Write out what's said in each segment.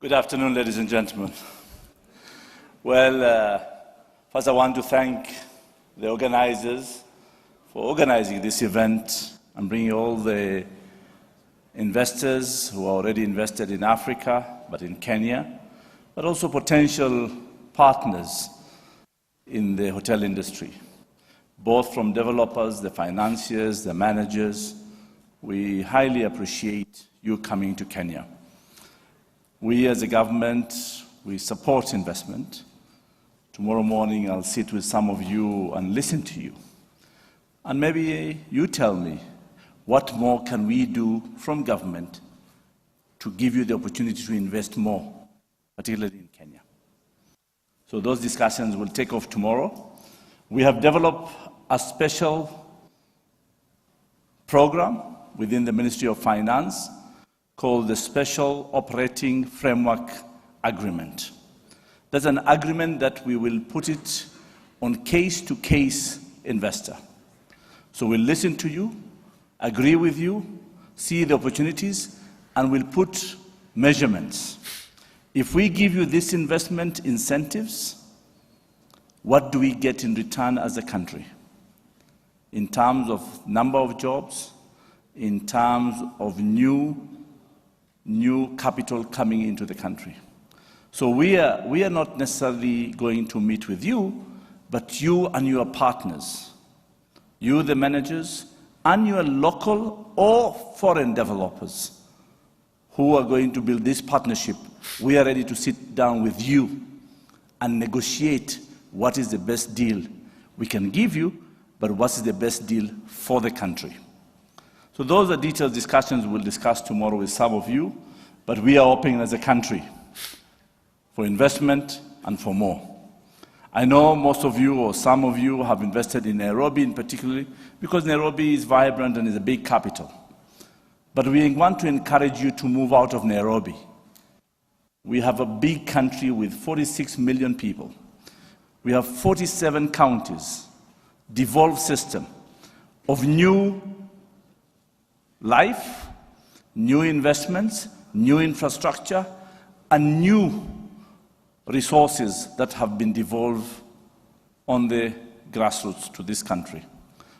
Good afternoon, ladies and gentlemen. Well, first I want to thank the organizers for organizing this event and bringing all the investors who are already invested in Africa, but in Kenya, but also potential partners in the hotel industry, both from developers, the financiers, the managers. We highly appreciate you coming to Kenya. We as a government, we support investment. Tomorrow morning I'll sit with some of you and listen to you. And maybe you tell me, what more can we do from government to give you the opportunity to invest more, particularly in Kenya? So those discussions will take off tomorrow. We have developed a special program within the Ministry of Finance called the Special Operating Framework Agreement. That's an agreement that we will put it on case-to-case investor. So we'll listen to you, agree with you, see the opportunities, and we'll put measurements. If we give you this investment incentives, what do we get in return as a country? In terms of number of jobs, in terms of new capital coming into the country. So we are not necessarily going to meet with you, but you and your partners, you the managers, and your local or foreign developers who are going to build this partnership. We are ready to sit down with you and negotiate what is the best deal we can give you, but what is the best deal for the country. So those are detailed discussions we'll discuss tomorrow with some of you, but we are open as a country for investment and for more. I know most of you or some of you have invested in Nairobi in particular because Nairobi is vibrant and is a big capital. But we want to encourage you to move out of Nairobi. We have a big country with 46 million people. We have 47 counties, devolved system of new life, new investments, new infrastructure, and new resources that have been devolved on the grassroots to this country.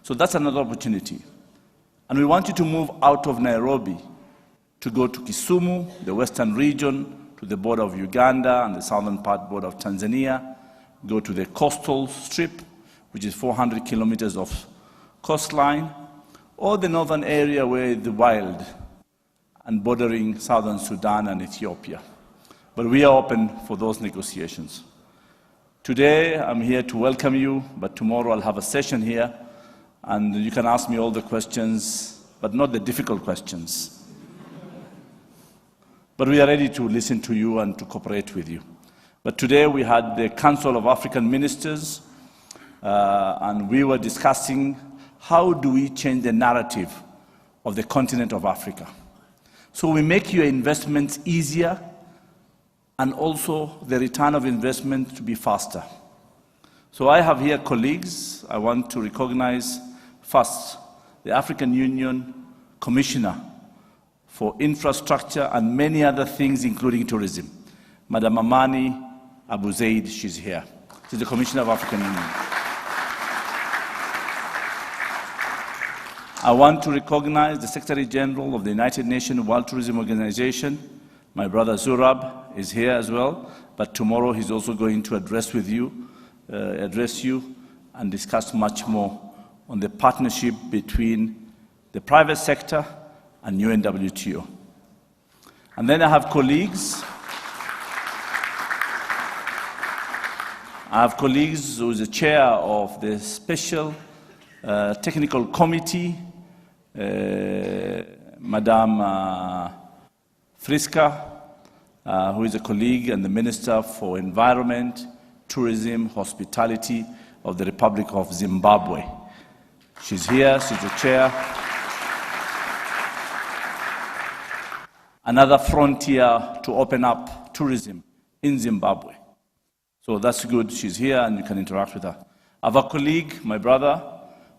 So that's another opportunity. And we want you to move out of Nairobi to go to Kisumu, the western region, to the border of Uganda and the southern part border of Tanzania, go to the coastal strip, which is 400 kilometers of coastline, or the northern area where the wild and bordering southern Sudan and Ethiopia. But we are open for those negotiations. Today, I'm here to welcome you, but tomorrow I'll have a session here, and you can ask me all the questions, but not the difficult questions. But we are ready to listen to you and to cooperate with you. But today we had the Council of African Ministers, and we were discussing how do we change the narrative of the continent of Africa. So we make your investments easier and also the return of investment to be faster. So I have here colleagues. I want to recognize first the African Union Commissioner for Infrastructure and many other things, including tourism. Madam Amani Abu Zaid, she's here. She's the Commissioner of African Union. I want to recognize the Secretary General of the United Nations World Tourism Organization. My brother Zurab is here as well, but tomorrow he's also going to address you and discuss much more on the partnership between the private sector and UNWTO. And then I have colleagues. Who is the chair of the Special Technical Committee, Madame Friska, who is a colleague and the Minister for Environment, Tourism, Hospitality of the Republic of Zimbabwe. She's here, she's the chair. Another frontier to open up tourism in Zimbabwe. So that's good, she's here and you can interact with her. I have a colleague, my brother,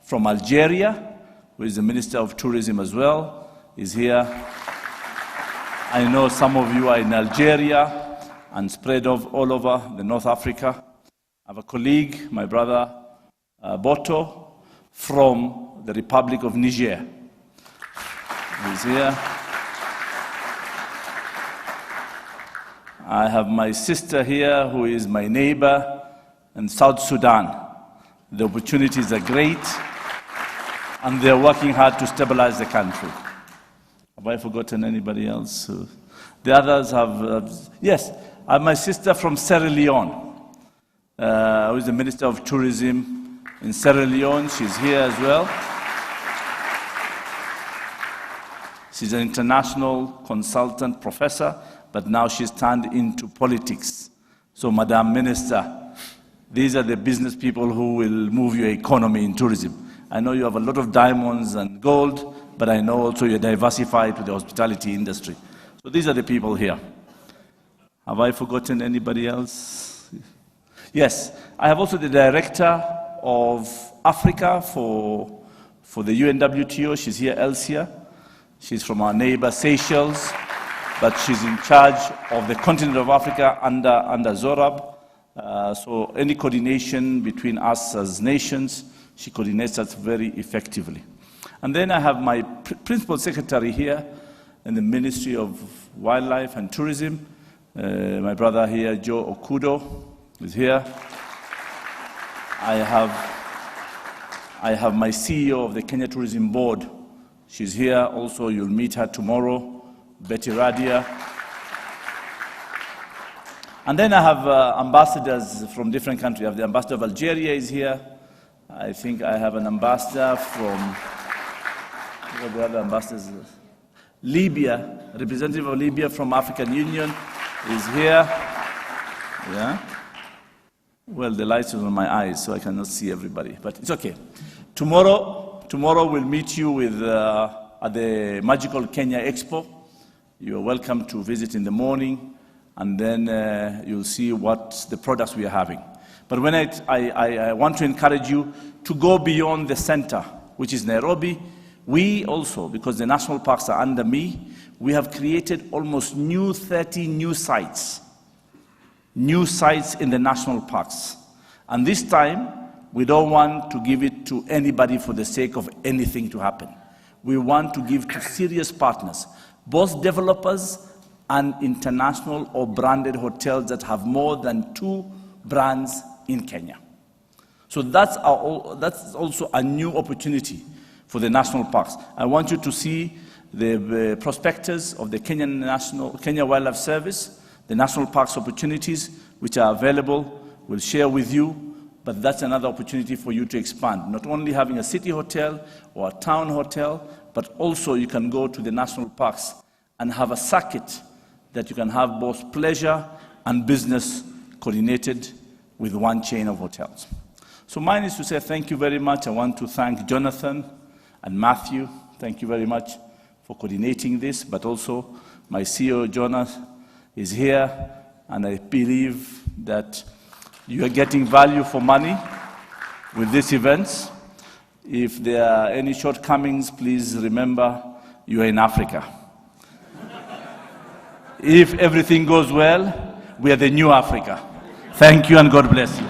from Algeria, who is the Minister of Tourism as well, is here. I know some of you are in Algeria and spread all over the North Africa. I have a colleague, my brother Boto, from the Republic of Niger. He's here. I have my sister here who is my neighbor in South Sudan. The opportunities are great and they're working hard to stabilize the country. Have I forgotten anybody else? The others have, yes, I have my sister from Sierra Leone, who is the Minister of Tourism in Sierra Leone. She's here as well. She's an international consultant professor, but now she's turned into politics. So, Madam Minister, these are the business people who will move your economy in tourism. I know you have a lot of diamonds and gold, but I know also you're diversified with the hospitality industry. So these are the people here. Have I forgotten anybody else? Yes, I have also the Director of Africa for the UNWTO. She's here, Elsia. She's from our neighbor Seychelles, but she's in charge of the continent of Africa under Zorab. So any coordination between us as nations, she coordinates us very effectively. And then I have my principal secretary here in the Ministry of Wildlife and Tourism. My brother here, Joe Okudo, is here. I have my CEO of the Kenya Tourism Board. She's here also. You'll meet her tomorrow, Betty Radia. And then I have ambassadors from different countries. I have the ambassador of Algeria is here. I think I have an ambassador from, what are the other ambassadors? Libya, representative of Libya from African Union is here. Yeah. Well, the light is on my eyes, so I cannot see everybody, but it's okay. Tomorrow we'll meet you with, at the Magical Kenya Expo. You're welcome to visit in the morning, and then you'll see what the products we are having. But when I want to encourage you to go beyond the center, which is Nairobi. We also, because the national parks are under me, we have created almost 30 new sites in the national parks. And this time, we don't want to give it to anybody for the sake of anything to happen. We want to give to serious partners, both developers and international or branded hotels that have more than 2 brands in Kenya. So that's also a new opportunity for the national parks. I want you to see the prospectus of the Kenya Wildlife Service, the national parks opportunities which are available. We'll share with you, but that's another opportunity for you to expand. Not only having a city hotel or a town hotel, but also you can go to the national parks and have a circuit that you can have both pleasure and business coordinated with one chain of hotels. So mine is to say thank you very much. I want to thank Jonathan and Matthew. Thank you very much for coordinating this, but also my CEO, Jonas, is here, and I believe that you are getting value for money with these events. If there are any shortcomings, please remember you are in Africa. If everything goes well, we are the new Africa. Thank you and God bless you.